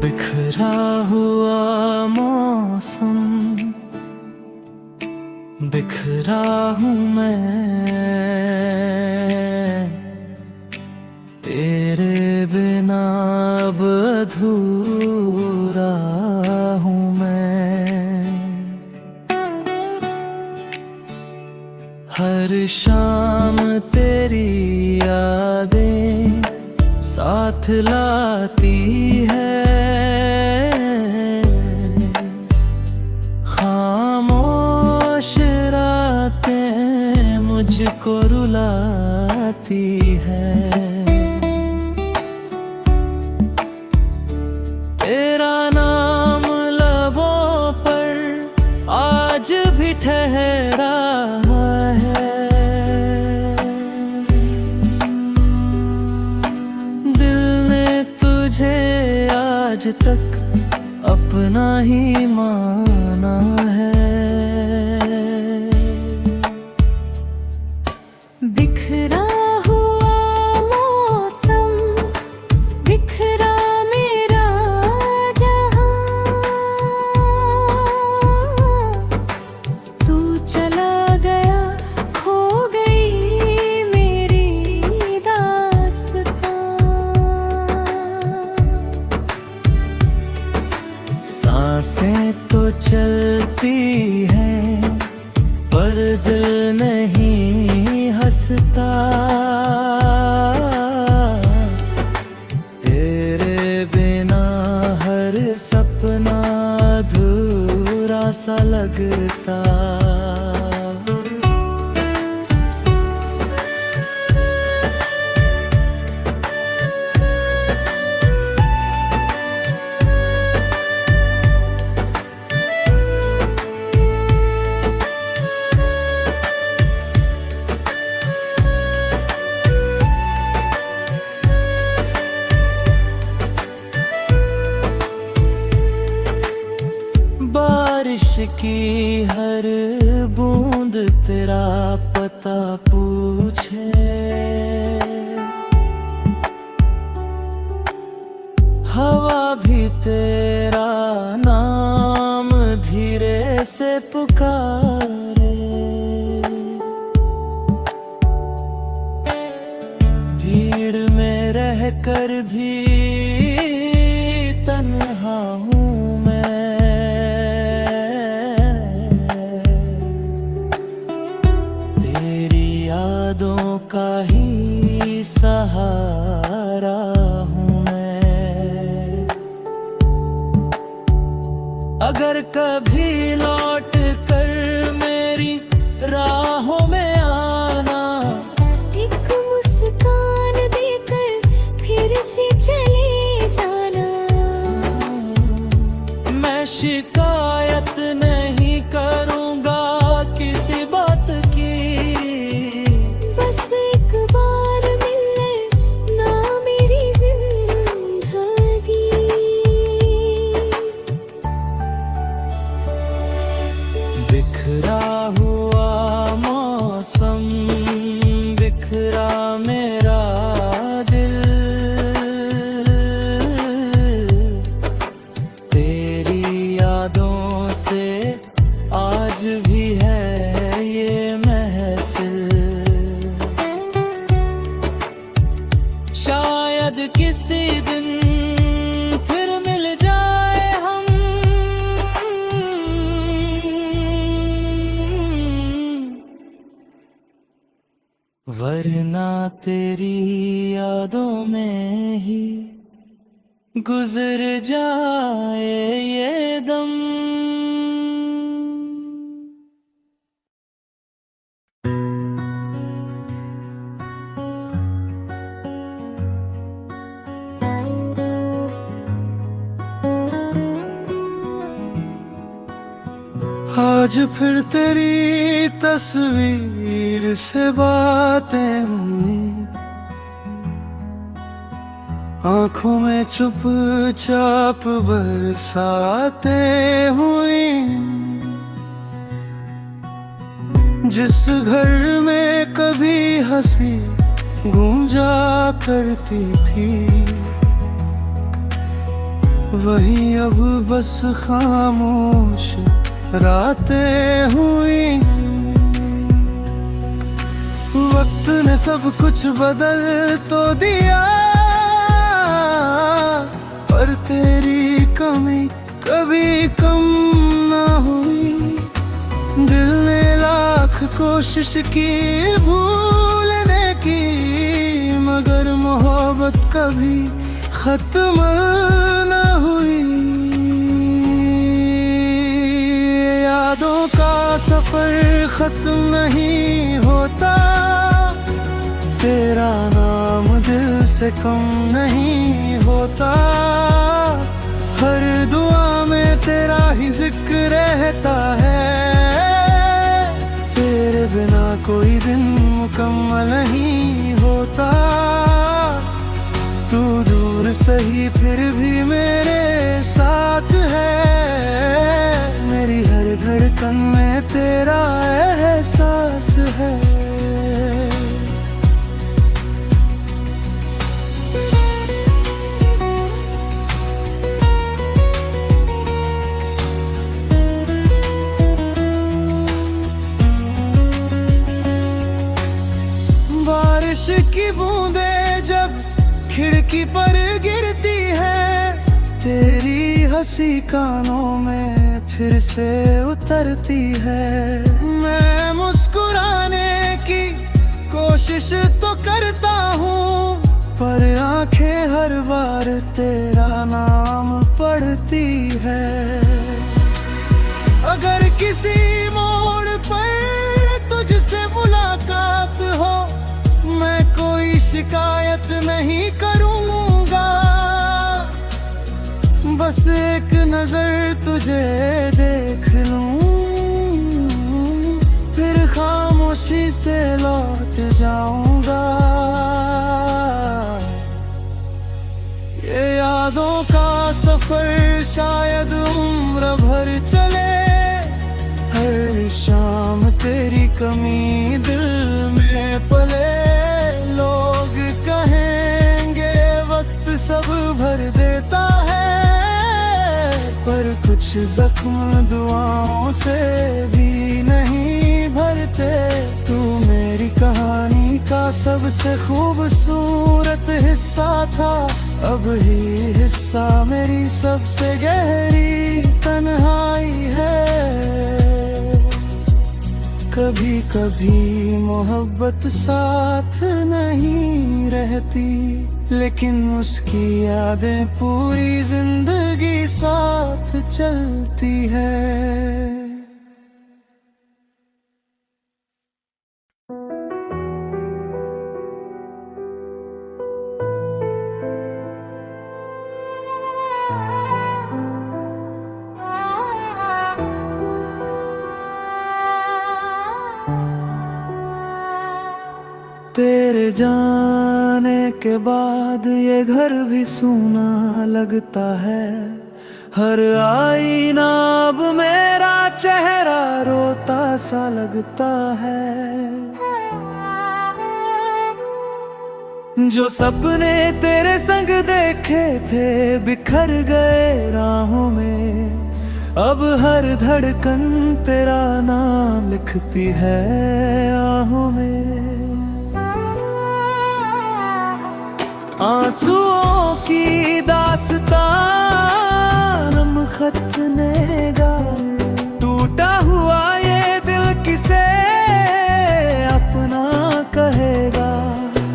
बिखरा हुआ मौसम, बिखरा हूँ मैं तेरे बिना, अब अधूरा हूँ मैं। हर शाम तेरी यादें साथ लाती है, खामोश रातें मुझको रुलाती है। तेरा नाम लबों पर आज भी ठहरा है, दिल ने तुझे आज तक अपना ही माना है। बिखरा हुआ मौसम, बिखरा मेरा जहां, तू चला गया, खो गई मेरी दास्तां। सांसें तो चलती हैं पर दिल नहीं हंसता, तेरे बिना हर सपना अधूरा सा लगता। बारिश की हर बूंद तेरा पता पूछे, हवा भी तेरा नाम धीरे से पुकारे। भीड़ में रहकर भी तन्हा हूँ मैं, तेरी यादों का ही सहारा हूँ मैं। अगर कभी लौट कर मेरी राहों में आना, एक मुस्कान देकर फिर से चले जाना। मैं शिकायत नहीं करूँगा किसी बात की, बस एक बार मिलना ना मेरी जिंदगी। बिखरा हुआ मौसम, बिखरा मेरा दिल, तेरी यादों से आज भी है ये महफिल। शायद किसी दिन फिर मिल जाए हम, वरना तेरी यादों में ही गुजर जाए ये दम। आज फिर तेरी तस्वीर से बातें हुई, आंखों में चुपचाप बरसातें हुई। जिस घर में कभी हंसी गूंजा करती थी, वही अब बस खामोश रातें हुई। वक्त ने सब कुछ बदल तो दिया, पर तेरी कमी कभी कम ना हुई। दिल ने लाख कोशिश की भूलने की, मगर मोहब्बत कभी खत्म न हुई। यादों का सफर खत्म नहीं होता, तेरा नाम दिल से कम नहीं होता। हर दुआ में तेरा ही जिक्र रहता है, तेरे बिना कोई दिन मुकम्मल नहीं होता। तू दूर सही फिर भी मेरे साथ है, मेरी हर धड़कन में तेरा एहसास है। बारिश की बूंदें जब खिड़की पर गिरती है, तेरी हंसी कानों में फिर से उतरती है। मैं मुस्कुराने की कोशिश तो करता हूँ, पर आंखें हर बार तेरा नाम पढ़ती है। अगर किसी मोड़ पर तुझसे मुलाकात हो, मैं कोई शिकायत नहीं करूँगा। बस एक नजर तुझे देख लूं, फिर खामोशी से लौट जाऊंगा। ये यादों का सफर शायद उम्र भर चले, हर शाम तेरी कमी दिल में पले। लोग कहेंगे वक्त सब भर देता है, पर कुछ जख्म दुआओं से भी नहीं भरते। तू मेरी कहानी का सबसे खूबसूरत हिस्सा था, अब ही हिस्सा मेरी सबसे गहरी तन्हाई है। कभी कभी मोहब्बत साथ नहीं रहती, लेकिन उसकी यादें पूरी जिंदगी साथ चलती है। तेरे जाने के बाद ये घर भी सूना लगता है, हर आईना अब मेरा चेहरा रोता सा लगता है। जो सपने तेरे संग देखे थे बिखर गए राहों में, अब हर धड़कन तेरा नाम लिखती है आहों में। आंसुओं की दास्तां नम खत नेगा, टूटा हुआ ये दिल किसे अपना कहेगा।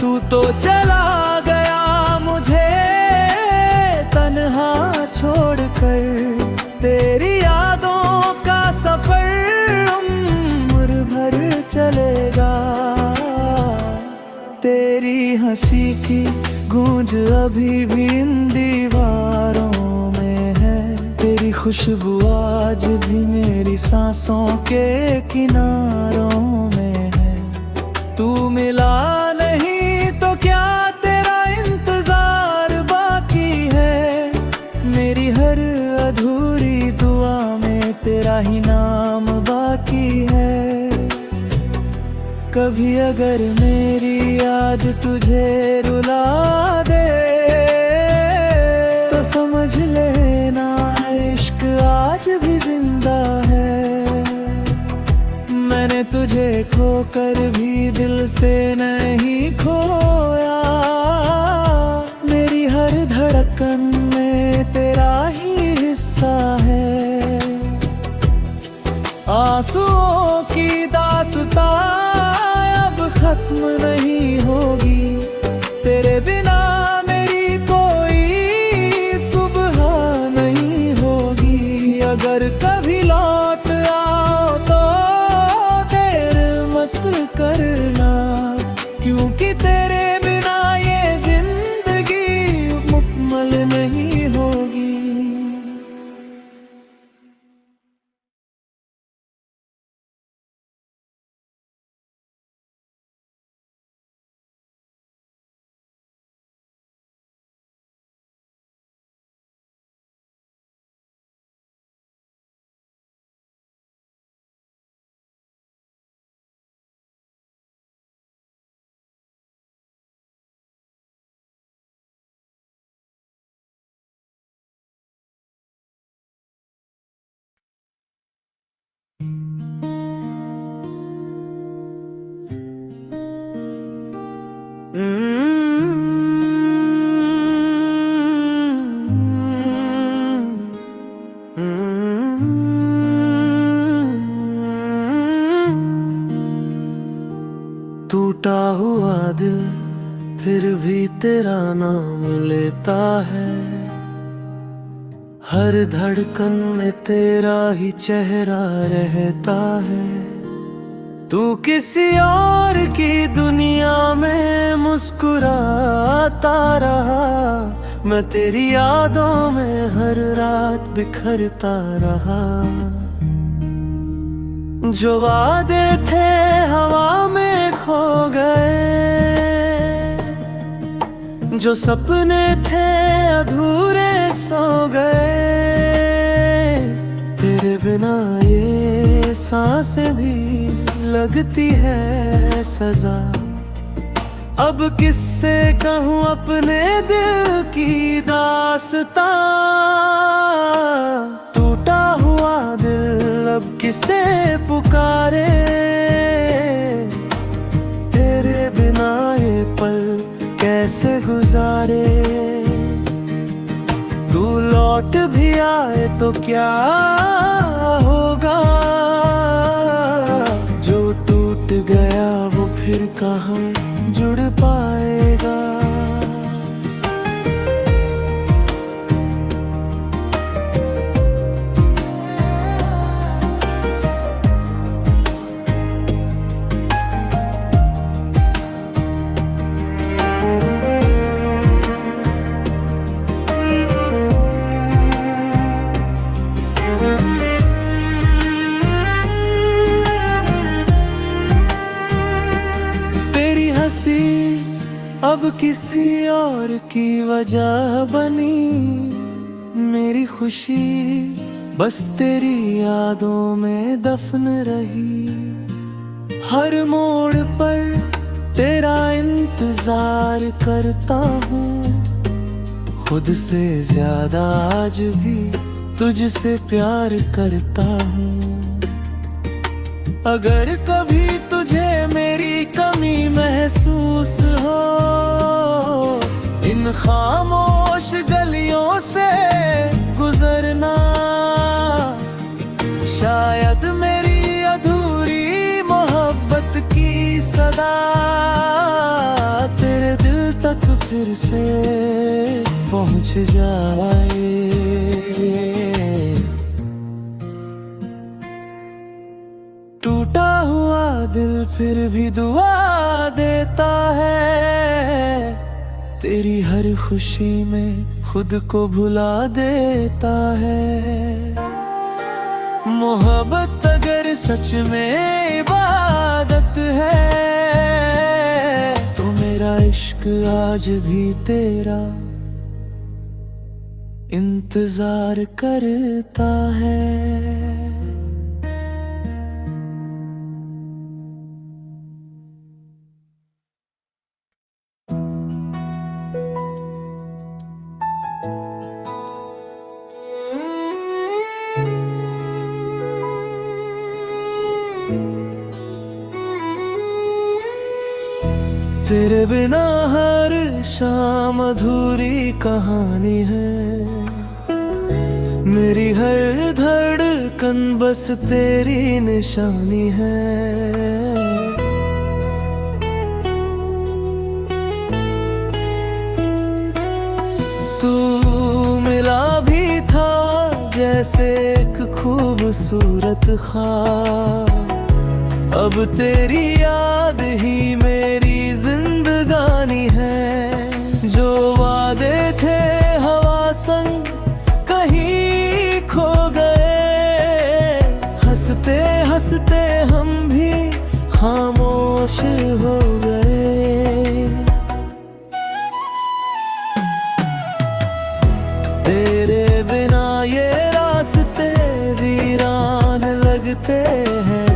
तू तो चला गया मुझे तन्हा छोड़कर, तेरी यादों का सफर उम्र भर चलेगा। तेरी हंसी की गूंज अभी भी इन दीवारों में है, तेरी खुशबू आज भी मेरी सांसों के किनारों में है। तू मिला नहीं तो क्या तेरा इंतजार बाकी है, मेरी हर अधूरी दुआ में तेरा ही नाम बाकी है। कभी अगर मेरी याद तुझे रुला दे, तो समझ ले आज भी जिंदा है। मैंने तुझे खोकर भी दिल से नहीं खोया, मेरी हर धड़कन में तेरा ही हिस्सा है। आंसुओं की दास्तां अब खत्म नहीं होगी, तेरे बिना मेरी कोई सुबह नहीं होगी। अगर कभी लौट आओ तो देर मत करना, क्योंकि तेरे बिना ये जिंदगी मुकम्मल नहीं होगी। टूटा हुआ दिल फिर भी तेरा नाम लेता है, हर धड़कन में तेरा ही चेहरा रहता है। तू किसी और की दुनिया में मुस्कुराता रहा, मैं तेरी यादों में हर रात बिखरता रहा। जो वादे थे हवा में खो गए, जो सपने थे अधूरे सो गए। तेरे बिना ये सांसें भी लगती है सजा। अब किससे कहूँ अपने दिल की दास्तां, टूटा हुआ दिल अब किसे पुकारे। तेरे बिना ये पल कैसे गुजारे। तू लौट भी आए तो क्या होगा, जो टूट गया वो फिर कहाँ जुड़ पाएगा। अब किसी और की वजह बनी, मेरी खुशी बस तेरी यादों में दफन रही। हर मोड़ पर तेरा इंतजार करता हूँ, खुद से ज्यादा आज भी तुझसे प्यार करता हूँ। अगर कभी तुझे मेरी कमी महसूस हो, इन खामोश गलियों से गुजरना। शायद मेरी अधूरी मोहब्बत की सदा तेरे दिल तक फिर से पहुंच जाए। टूटा हुआ दिल फिर भी दुआ देता है, तेरी हर खुशी में खुद को भुला देता है। मोहब्बत अगर सच में इबादत है, तो मेरा इश्क आज भी तेरा इंतजार करता है। तेरे बिना हर शाम अधूरी कहानी है, मेरी हर धड़कन बस तेरी निशानी है। तू मिला भी था जैसे एक खूबसूरत ख्वाब, अब तेरी याद ही मेरी जिंदगानी है। जो वादे थे हवा संग कहीं खो गए, हंसते हंसते हम भी खामोश हो गए। तेरे बिना ये रास्ते वीरान लगते हैं,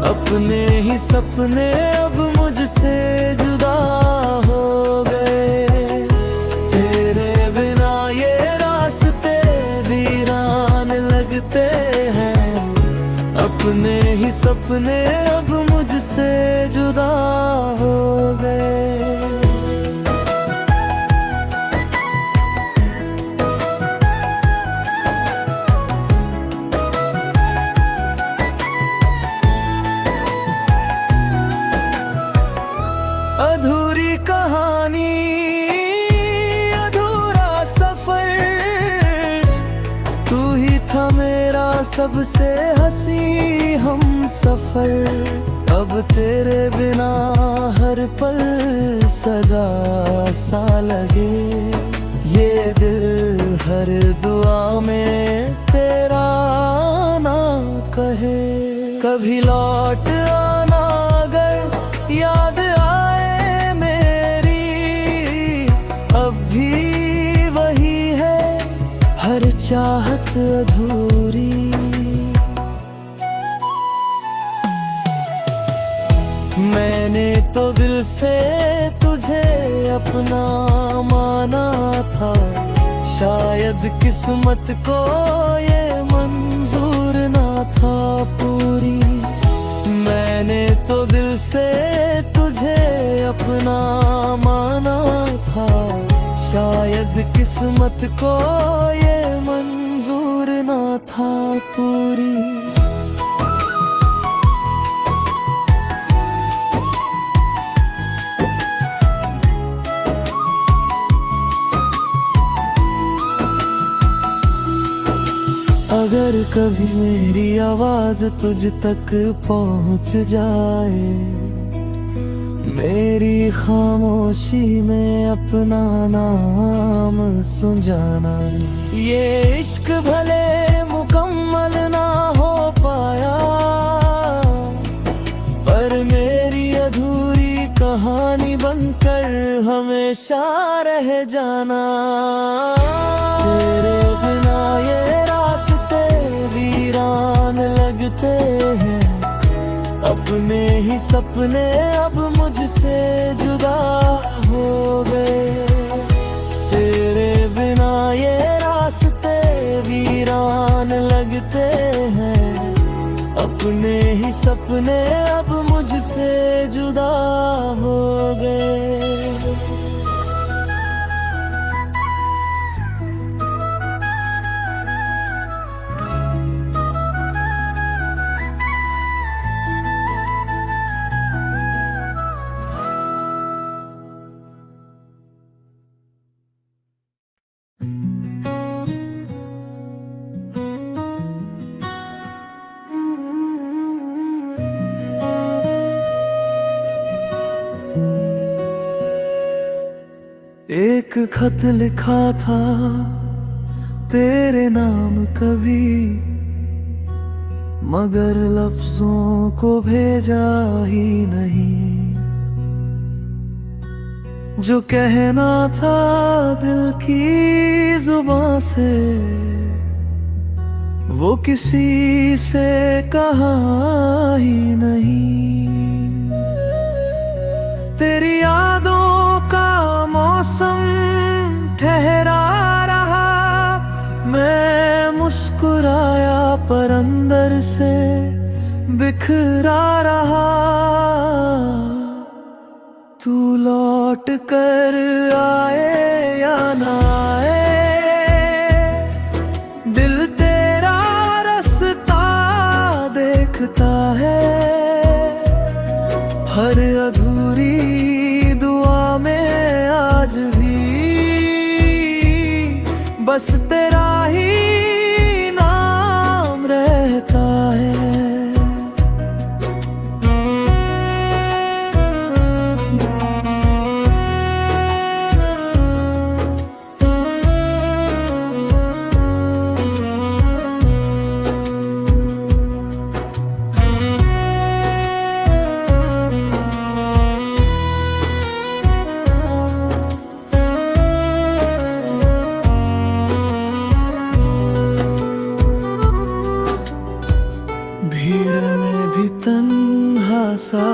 अपने ही सपने अब मुझसे जुदा हो गए। तेरे बिना ये रास्ते वीरान लगते हैं, अपने ही सपने अब मुझसे जुदा हो गए। अधूरी कहानी, अधूरा सफर, तू ही था मेरा सबसे हंसी हम सफर। अब तेरे बिना हर पल सजा सा लगे, ये दिल हर दुआ में तेरा ना कहे। कभी लौट आना अगर याद आए मेरी, अब भी वही है हर चाहत अधूरी। मैंने तो दिल से तुझे अपना माना था, शायद किस्मत को ये मंजूर ना था पूरी। मैंने तो दिल से तुझे अपना माना था, शायद किस्मत को ये मंजूर ना था पूरी। अगर कभी मेरी आवाज तुझ तक पहुंच जाए, मेरी खामोशी में अपना नाम सुन जाना। ये इश्क भले मुकम्मल ना हो पाया, पर मेरी अधूरी कहानी बनकर हमेशा रह जाना। तेरे बिना ये वीरान लगते हैं, अपने ही सपने अब मुझसे जुदा हो गए। तेरे बिना ये रास्ते वीरान लगते हैं, अपने ही सपने अब मुझसे जुदा हो गए। एक खत लिखा था तेरे नाम कभी, मगर लफ्जों को भेजा ही नहीं। जो कहना था दिल की जुबां से, वो किसी से कहा ही नहीं। तेरी यादों का मौसम ठहरा रहा, मैं मुस्कुराया पर अंदर से बिखरा रहा। तू लौट कर आए या ना आए, दिल तेरा रास्ता देखता है। हर अधूरी दुआ में आज भी बस तेरा ही नाम रहता है। भीड़ में भी तन्हा सा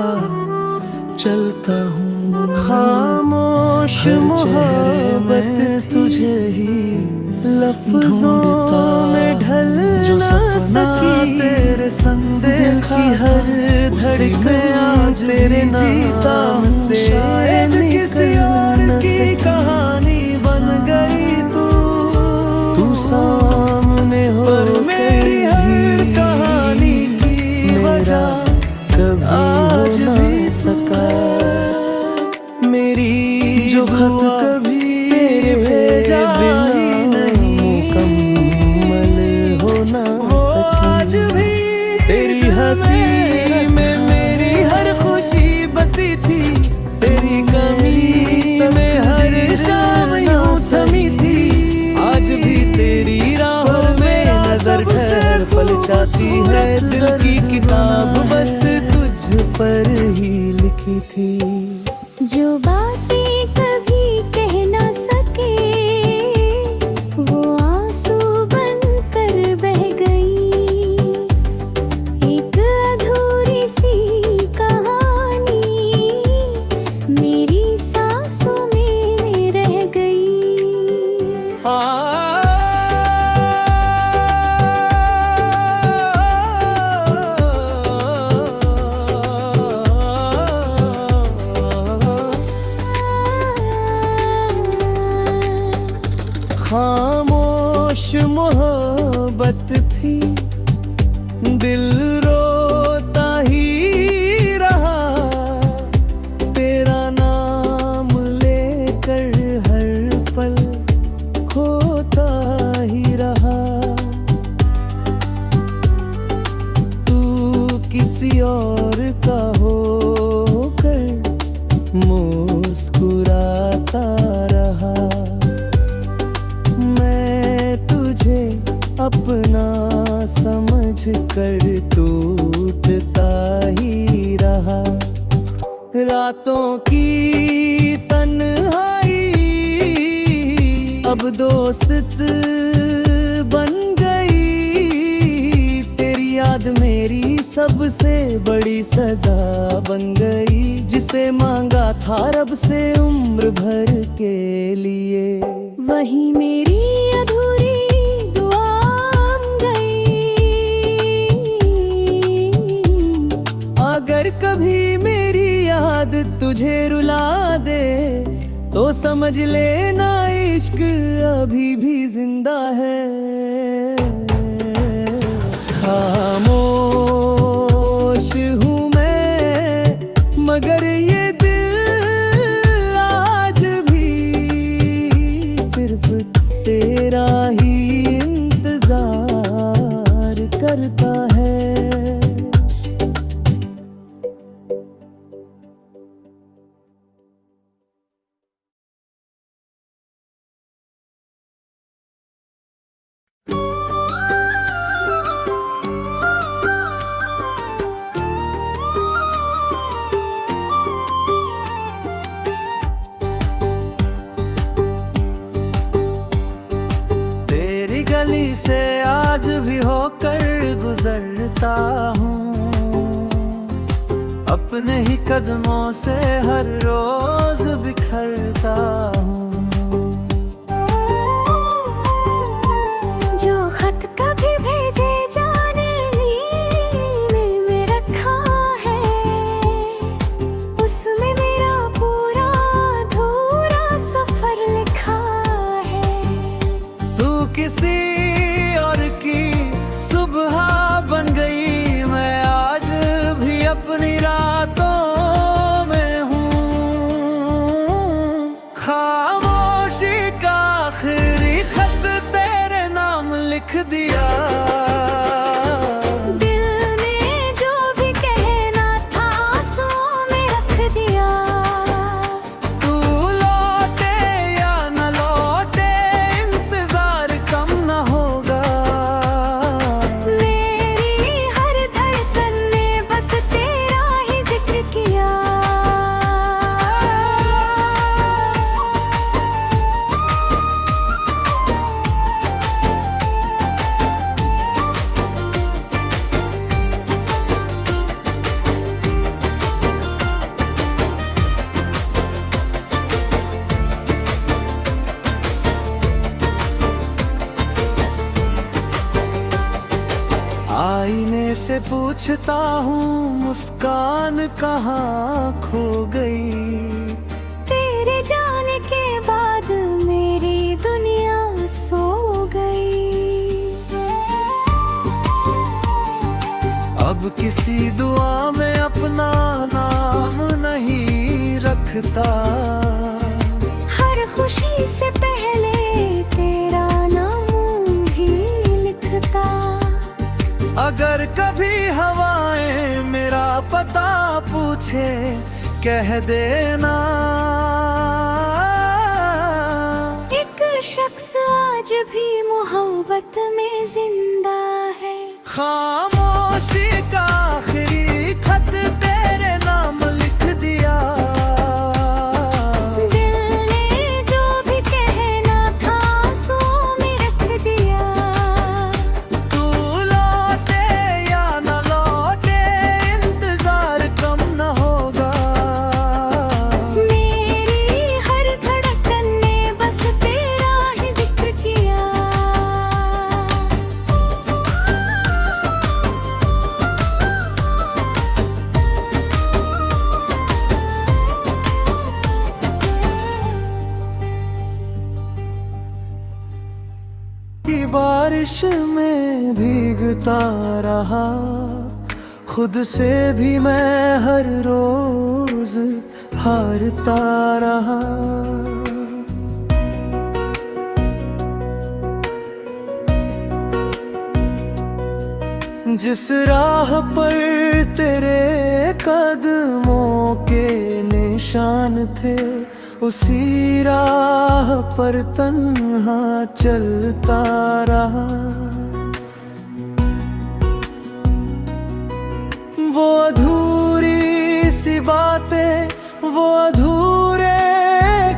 चलता हूँ, खामोश मोहब्बत तुझे ही लफ्जों में ढल ना सकी। तेरे संग दिल की हर धड़कन आज तेरे नाम से, शायद किसी और की कहानी बन गई तू सामने हो। पर मेरी हर कहानी की वजह कभी आज भी सका। मेरी जो खत कभी भेजा ही नहीं, मुकम्मल हो ना सकी। आज भी तेरी हंसी में मेरी हर खुशी बसी थी, तेरी कमी में हर शाम यूं थमी थी। आज भी तेरी राहों में नजर ठहर पल जाती है, दिल की किताब बस तुझ पर ही लिखी थी। जो बातें कभी कह ना सके वो आंसू बनकर बह गई। एक अधूरी सी कहानी मेरी सांसों में रह गई। खामोश मोहब्बत थी, दिल रोता ही रहा। तेरा नाम लेकर हर पल खोता ही रहा। तू किसी और का होकर मुस्कुराता रहा। अपना समझ कर टूटता ही रहा। रातों की तन्हाई अब दोस्त बन गई। तेरी याद मेरी सबसे बड़ी सजा बन गई, जिसे मांगा था रब से उम्र भर के लिए। वही मेरी अधूरी अगर कभी मेरी याद तुझे रुला दे तो समझ लेना इश्क अभी भी जिंदा है। खामोश हूँ मैं मगर ये दिल आज भी सिर्फ तेरा ही इंतजार करता है। गली से आज भी होकर गुजरता हूँ, अपने ही कदमों से हर रोज बिखरता हूँ। जो खत कभी भेजे जाने में रखा है, उसमें मेरा पूरा किसी और की सुबह बन गई। मैं आज भी अपनी रातों में हूँ। खामोशी का आखिरी खत तेरे नाम लिख दिया। दिल ने जो भी कहना था आंसुओं में रख दिया। तू लौटे या न लौटे इंतजार कम न होगा। मेरी हर धड़कन ने बस तेरा ही जिक्र किया। आईने से पूछता हूँ मुस्कान कहाँ खो गई। तेरे जाने के बाद मेरी दुनिया सो गई। अब किसी दुआ में अपना नाम नहीं रखता। हर खुशी से पहले तेरा नाम भी लिखता। अगर कभी हवाएं मेरा पता पूछे कह देना। एक शख्स आज भी मोहब्बत में जिंदा है। खामोशी का आखिरी खत तेरे नाम लिख दिया। दिल ने जो भी कहना था आंसुओं में रख दिया। तू लौटे या न लौटे इंतजार कम न होगा। मेरी हर धड़कन ने बस तेरा ही जिक्र किया। कि बारिश में भीगता रहा। खुद से भी मैं हर रोज हारता रहा। जिस राह पर तेरे कदमों के निशान थे उसी राह पर तन्हा चलता रहा। वो अधूरी सी बातें वो अधूरे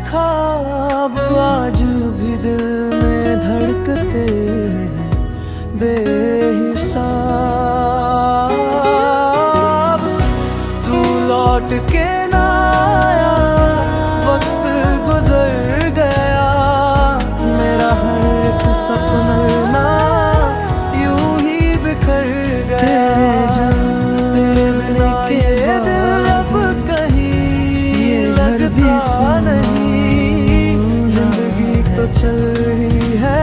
ख्वाब आज भी दिल में धड़कते हैं बेहिसाब। तू लौट के ना आया, वक्त गुजर गया। मेरा हर एक सपना यूं ही बिखर गया। तेरे बिना ये दिल अब कहीं लगता नहीं। जिंदगी तो चल रही है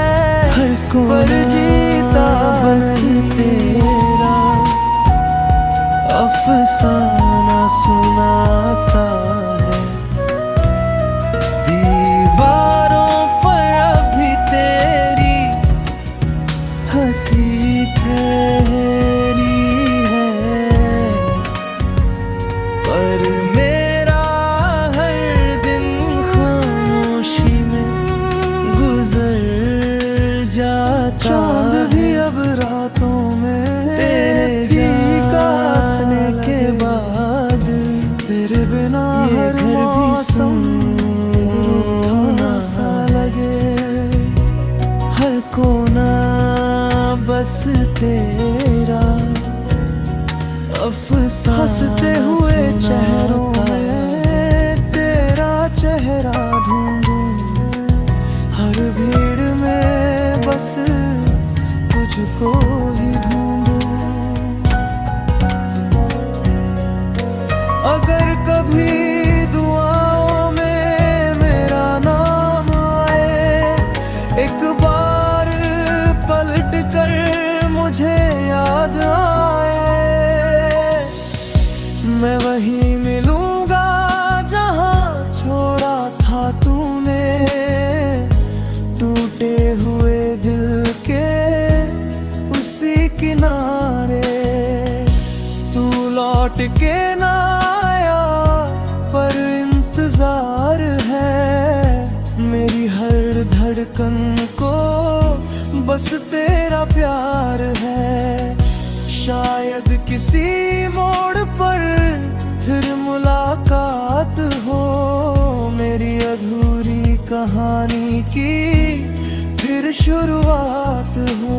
पर जीता बस तेरा अफसाना सुनाता है। दीवारों पर अभी तेरी हंसी ठहरी है। पर मेरा हर दिन खामोशी में गुजर जाता। चांद भी अब रातों में तेरे फीका हंसने के बाद तेरे बिना हर मौसम रूठा सा लगे। हर कोना बस तेरा अफसाना हंसते हुए चेहरों में तेरा चेहरा ढूंढूं। हर भीड़ में बस तुझको ही ढूंढूं। अगर कभी दुआओं में मेरा नाम आए एक बार बस तेरा प्यार है। शायद किसी मोड़ पर फिर मुलाकात हो, मेरी अधूरी कहानी की फिर शुरुआत हो।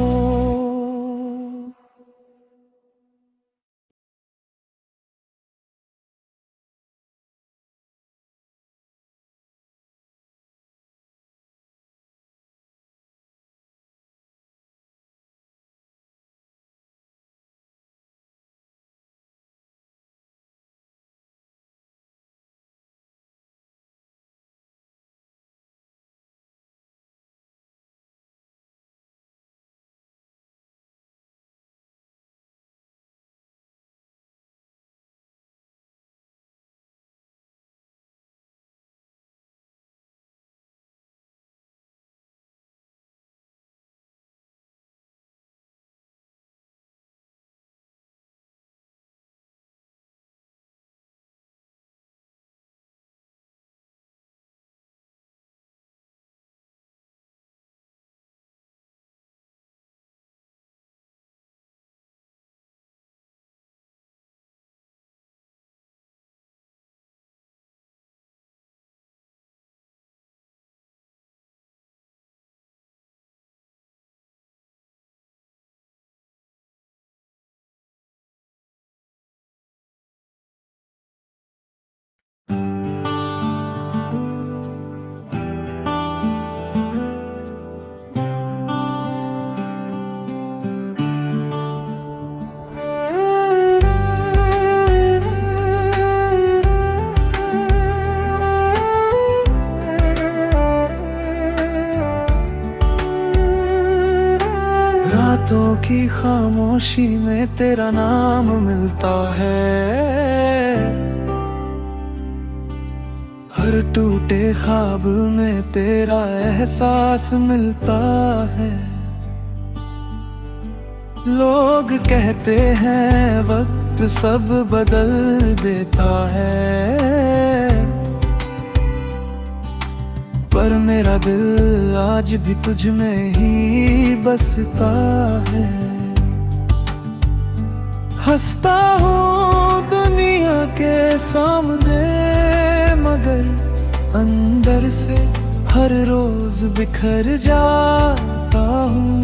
रातों की खामोशी में तेरा नाम मिलता है, हर टूटे ख्वाब में तेरा एहसास मिलता है। लोग कहते हैं वक्त सब बदल देता है, पर मेरा दिल आज भी तुझ में ही बसता है। हंसता हूँ दुनिया के सामने, मगर अंदर से हर रोज बिखर जाता हूँ।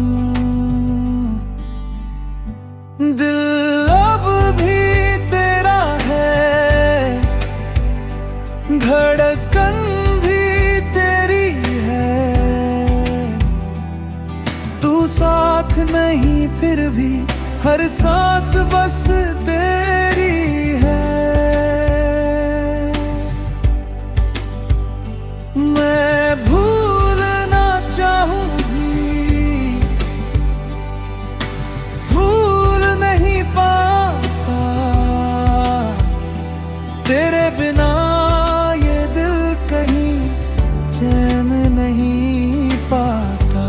दिल अब भी तेरा है, धड़कन साथ नहीं फिर भी हर सांस बस तेरी है। मैं भूलना चाहूं भी भूल नहीं पाता, तेरे बिना ये दिल कहीं चैन नहीं पाता।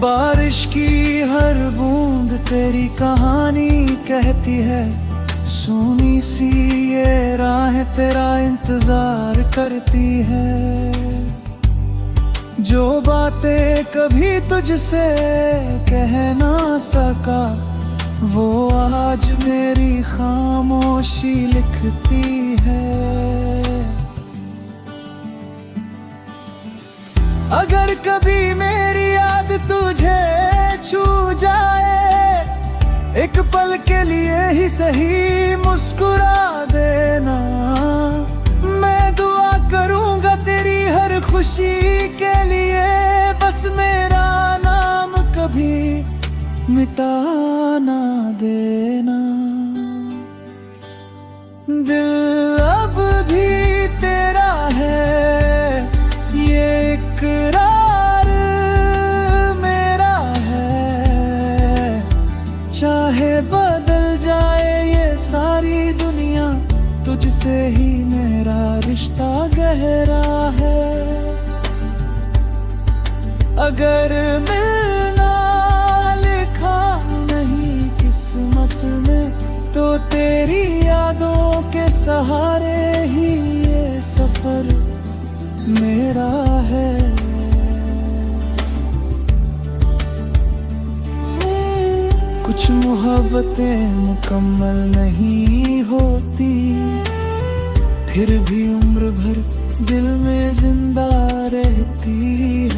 बारिश की हर बूंद तेरी कहानी कहती है, सुनी सी ये राह तेरा इंतजार करती है। जो बातें कभी तुझसे कह ना सका, वो आज मेरी खामोशी लिखती है। अगर कभी मेरी याद तुझे छू जाए, एक पल के लिए ही सही मुस्कुरा देना। मैं दुआ करूंगा तेरी हर खुशी के लिए, बस मेरा नाम कभी मिटा ना देना। दिल अब भी तेरा है, ये इकरार मेरा है। चाहे बदल से ही मेरा रिश्ता गहरा है। अगर मिलना लिखा नहीं किस्मत में, तो तेरी यादों के सहारे ही ये सफर मेरा है। कुछ मोहब्बतें मुकम्मल नहीं होती, फिर भी उम्र भर दिल में जिंदा रहती है।